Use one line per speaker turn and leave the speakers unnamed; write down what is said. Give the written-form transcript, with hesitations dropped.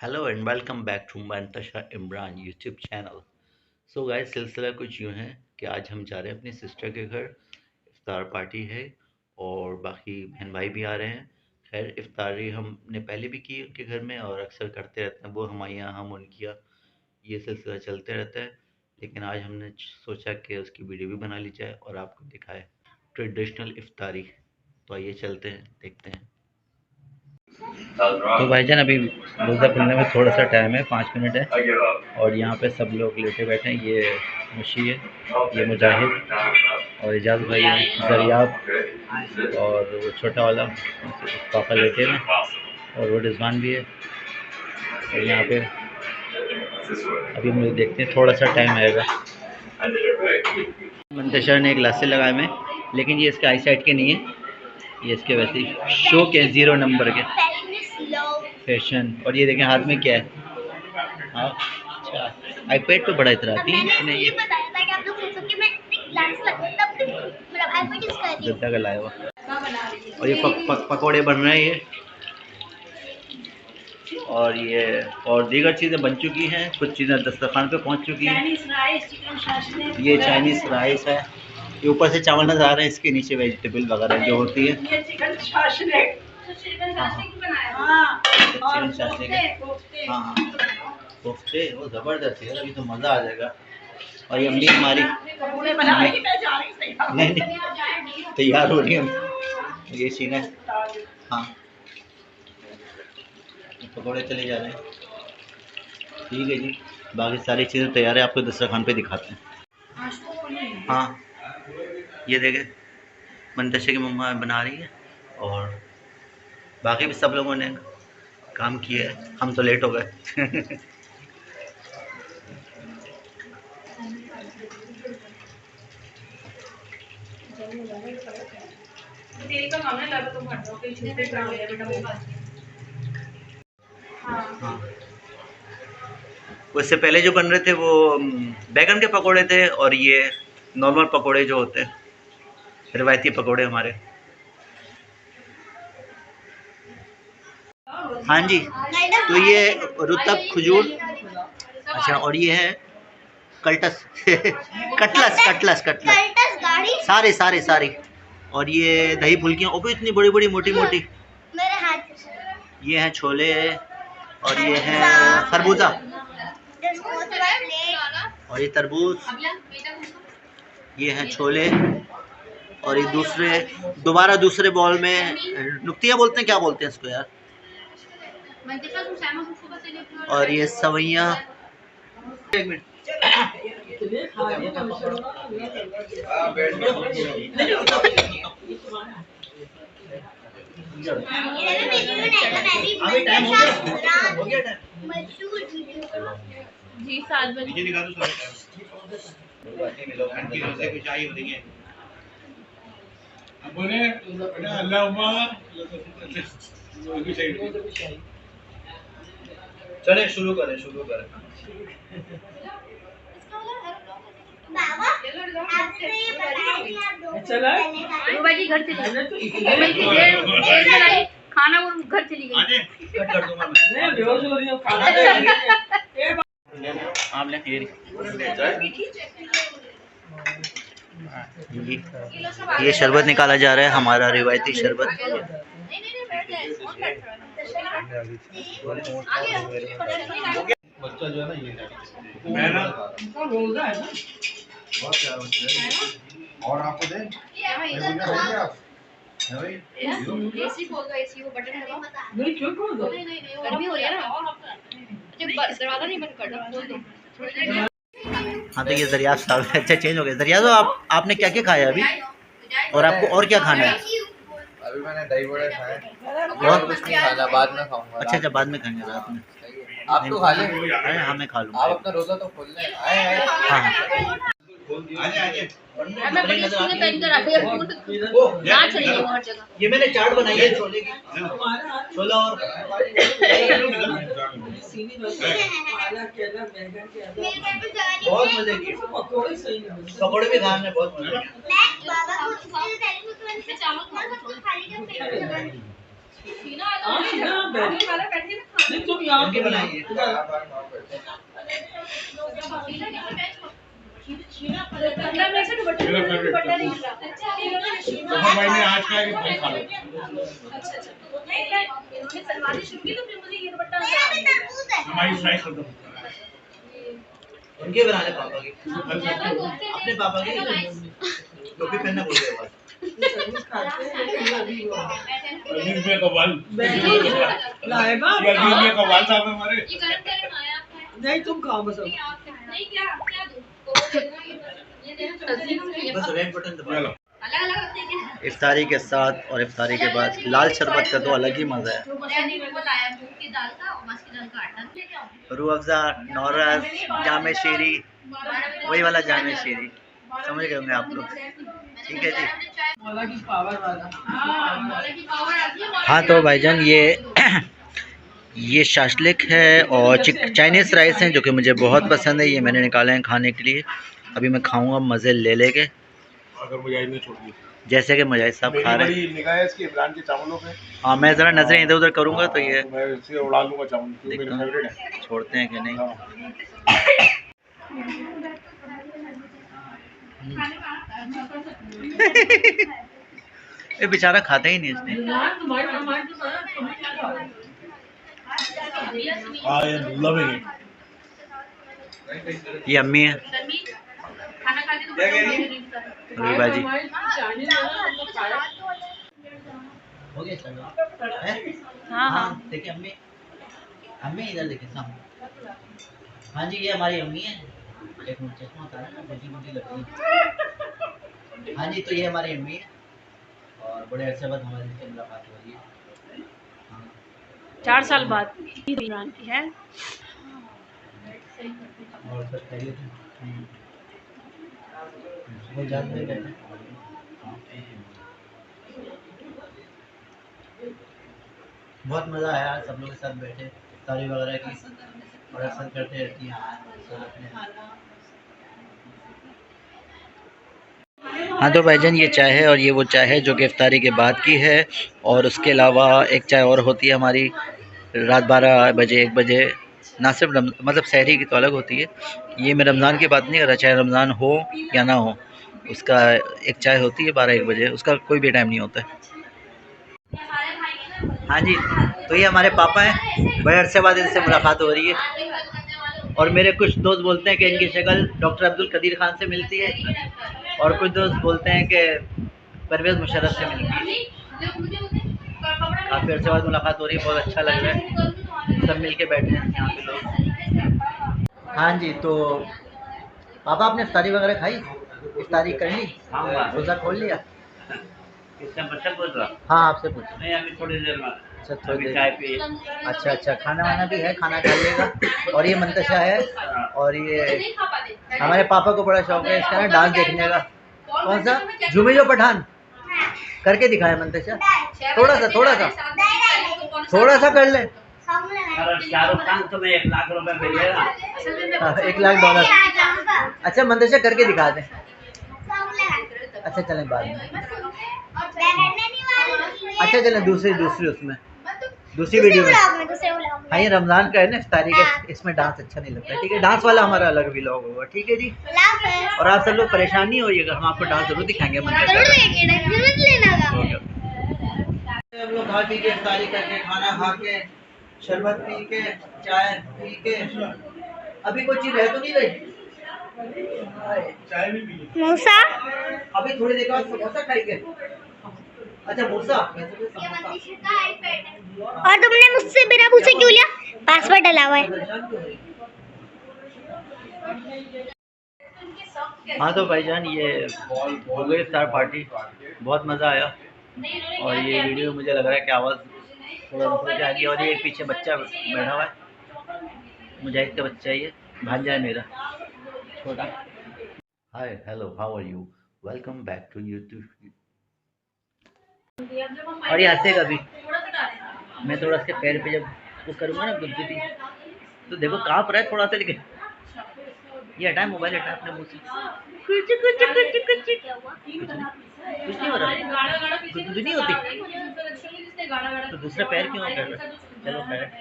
Hello and welcome back to Mantasha Imran YouTube channel. So guys, सिलसिला कुछ यूँ है कि आज हम जा रहे हैं अपनी सिस्टर के घर। इफ्तार पार्टी है और बाकी बहन भाई भी आ रहे हैं। खैर, इफ्तारी हमने पहले भी की उनके घर में और अक्सर करते रहते हैं, वो हमारे यहाँ हम उनके यहाँ, ये सिलसिला चलते रहता है। लेकिन आज हमने सोचा कि उसकी वीडियो भी बना ली जाए और आपको दिखाए ट्रेडिशनल इफ्तारी। तो आइए चलते हैं, देखते हैं। तो भाईजान, अभी रोज़ा खुलने में थोड़ा सा टाइम है, 5 मिनट है। और यहाँ पे सब लोग लेटे बैठे हैं। ये मुशी है, ये मुजाहिद और एजाज भाई है, दरियाब और वो छोटा वाला पापा लेटे हैं और वो रिजवान भी है। और यहाँ पे अभी मुझे देखते हैं, थोड़ा सा टाइम आएगा। मंतशर ने ग्लासेस लगाए में, लेकिन ये इसके आई साइड के नहीं है, ये इसके वैसे शो के 0 नंबर के फैशन। और ये देखें हाथ में क्या है। हाँ, अच्छा, आईपैड पे बड़ा इतराती है ये गद्दा का लाया हुआ। और ये पकौड़े बन रहे हैं ये, और ये और दीगर चीज़ें बन चुकी हैं, कुछ चीज़ें दस्तरखान पे पहुंच चुकी हैं। ये चाइनीज़ राइस है, ये ऊपर से चावल नज़र आ रहे हैं, इसके नीचे वेजिटेबल वगैरह जो होती है। हाँ, कोफ्ते वो ज़बरदस्त है, अभी तो मज़ा आ जाएगा। और ये अम्मी हमारी नहीं तैयार हो रही है, ये सीन है। हाँ, पकौड़े चले जा रहे हैं, ठीक है जी। बाकी सारी चीज़ें तैयार है, आपको दस्तरखान पे दिखाते हैं। हाँ, ये देखें, मंतशा की मम्मा बना रही है और बाकी भी सब लोगों ने काम किया है, हम तो लेट हो गए। हाँ, उससे पहले जो बन रहे थे वो बैगन के पकोड़े थे, और ये नॉर्मल पकोड़े जो होते हैं, रिवायती पकोड़े हमारे। हाँ जी, तो ये रुतब खजूर, अच्छा, और ये है कल्टस कटलस कटलस कटलस, सारे सारे सारे। और ये दही फुल्कियाँ, वो भी इतनी बड़ी बड़ी मोटी मोटी। ये हैं छोले, और ये है खरबूजा, और ये तरबूज, ये हैं छोले, और ये दोबारा दूसरे बॉल में नुक्तिया बोलते हैं, क्या बोलते हैं इसको यार, और ये सवैयाँ। एक मिनट, अभी टाइम हो गया जी, 7 बजे निकाल दो कुछ आई हो रही है। बोले चले शुरू करें चला जी, घर चली खाना, वो घर चली गई। कट कर दूंगा मैं, बेहोश हो रही हूं, खाना आप ले ये शरबत निकाला जा रहा है, हमारा रिवायती शरबत। बच्चा जो है ना, ये मैं ना बहुत प्यारा बच्चा है। और आपको दे एसी खोल दो, एसी वो बटन दबाओ। नहीं, क्यों खोल दो? नहीं, गर्मी हो रही है ना, दरवाजा नहीं बंद करना, खोल दो। हाँ, तो ये दरिया साहब, अच्छा चेंज हो गया। दरिया साहब, आपने क्या क्या खाया अभी, और आपको और क्या खाना है?
अभी मैंने दही बड़े खाए और कुछ नहीं खाना, बाद में खाऊंगा।
अच्छा अच्छा, बाद में खाएंगे रात में।
आप तो खा लें।
अरे हाँ, मैं खा लूँगा।
आप अपना रोजा तो खोल लें। आए
हाँ,
मैं बड़ी स्कूल में पहन कर रखी है, ना चलेगी वो हर जगह।
ये मैंने चाट बनाई है छोले की, छोला और बहुत मजे की, पकौड़े भी खाने में बहुत मजे।
नहीं तुम यहाँ के बनाइए।
भाई ने आज का है कि भाई खा लो। हमारी फ्राई कर दो।
उनके बना ले पापा की, अपने पापा की टोपी पहनना भूल गए बस।
अजीज में कवाल
लाएगा
अजीज में कवाल साहब हमारे।
नहीं तुम खाओ बस।
बस रेड बटन दबा लो।
अलग अलग रखते हैं क्या?
इफ्तारी के साथ और इफ्तारी के बाद लाल शरबत का तो अलग ही मज़ा है।
वो लाया मूंग की दाल का और मस्की दाल का आटा लेके आओ।
रूह अफ़ज़ा, नौरस, जामे शीरी, वही वाला जामे शीरी, समझ गए होंगे आप लोग। ठीक है जी।
मौला की पावर वाला।
हाँ तो भाईजान ये शाशलिक है और चाइनीज़ राइस हैं जो कि मुझे बहुत पसंद है। ये मैंने निकाले हैं खाने के लिए। अभी मैं खाऊंगा मज़े ले लेके,
अगर मुजाहिद ने छोड़ दी
जैसे कि मुजाहिद साहब खा रहे हैं।
मेरी निगाह है इसकी इमरान के चावलों पे।
हाँ मैं ज़रा नज़रें इधर उधर करूँगा तो ये
मैं इसे उड़ा लूँगा चावल, क्योंकि मेरे
देखता हूँ
फेवरेट है।
छोड़ते हैं कि नहीं। ये बेचारा खाता ही नहीं इसने।
I am loving it.
ये अम्मी है
खाना खा के तो
रवि बाजी। हो गया चलो।
हाँ हाँ
देखिए अम्मी, अम्मी इधर देखिए सामने। हाँ जी ये हमारी अम्मी है। एक मिनट चश्मा उतारा ना, मोटी मोटी लगती है। हाँ जी तो ये हमारी अम्मी है और बड़े अरसे बाद हमारी इनसे मुलाकात हो रही है।
4 साल बाद इमरान की है।
और सब खैरियत है। वो जानते हैं बैठे। बहुत मज़ा आया सब लोग के साथ बैठे, इफ्तारी वगैरह की और अक्सर करते रहती हैं। हाँ तो भाईजान ये चाय है और ये वो चाय है जो कि इफ्तारी के बाद की है। और उसके अलावा एक चाय और होती है हमारी रात 12 बजे 1 बजे, ना सिर्फ मतलब सहरी की तो अलग होती है। ये मैं रमज़ान की बात नहीं कर रहा, चाहे रमज़ान हो या ना हो, उसका एक चाय होती है 12-1 बजे, उसका कोई भी टाइम नहीं होता है। हाँ जी तो ये हमारे पापा हैं, बड़े अरसे बाद इनसे मुलाकात हो रही है। और मेरे कुछ दोस्त बोलते हैं कि इनकी शक्ल डॉक्टर अब्दुल कदीर खान से मिलती है और कुछ दोस्त बोलते हैं कि परवेज़ मुशर्रफ से मिलती है। काफ़ी अरसे बाद मुलाकात हो रही है, बहुत अच्छा लग रहा है। सब मिल के बैठे हैं यहाँ पे लोग। हाँ जी तो पापा आपने इफ्तारी वगैरह खाई, इफ्तारी कर ली, रोज़ा खोल लिया? हाँ आपसे पूछ।
नहीं अभी थोड़ी देर में।
अच्छा थोड़ी देर।
चाय पी।
अच्छा खाना वाना भी है, खाना खा लेगा। और ये मंतशा है और ये हमारे पापा को बड़ा शौक है इसका ना डांस देखने का। कौन सा? झूमे जो पठान करके दिखाया मंतशा, थोड़ा सा कर ले।
शाहरुख खान तुम्हें 1 लाख रुपए मिलेगा।
$1 लाख। अच्छा मंतशा करके दिखा दे। अच्छा चलें बाद में। अच्छा चलें दूसरी उसमें दूसरी वीडियो में। हाँ ये रमज़ान का है ना इफ्तारी का, इसमें डांस अच्छा नहीं लगता है। ठीक है डांस वाला हमारा अलग व्लॉग होगा। ठीक है जी। और आप सब लोग परेशान नहीं होइएगा, हम आपको डांस जरूर दिखाएंगे। हम लोग खा पी के इफ्तारी करके, खाना खा के, शरबत पी के, चाय पी के, अभी कोई चीज़ रह तो नहीं रही।
चाय भी पी।
मूसा
अभी थोड़ी देर बाद समोसा खाएंगे। अच्छा मूसा
और तुमने मुझसे बिना पूछे क्यों लिया? पासवर्ड डला हुआ है।
हाँ तो भाईजान ये हो गई इफ्तार पार्टी, बहुत मज़ा आया। और ये वीडियो मुझे लग रहा है कि आवाज़ थोड़ा ऊपर आ गई। और ये पीछे बच्चा बैठा हुआ है, मुजाहिद का बच्चा, ये भांजा है मेरा छोटा। Hi hello how are you, welcome back to YouTube. और ये हंसेगा भी। मैं थोड़ा इसके पैर पे जब वो करूँगा ना गुदगुदी, तो देखो काँप रहा है थोड़ा सा, लेकिन ये हटाए मोबाइल, हटाए अपने मुँह से। कुछ नहीं हो रहा, गुदगुदी नहीं होती। तो दूसरा पैर क्यों कर रहा है? चलो पैर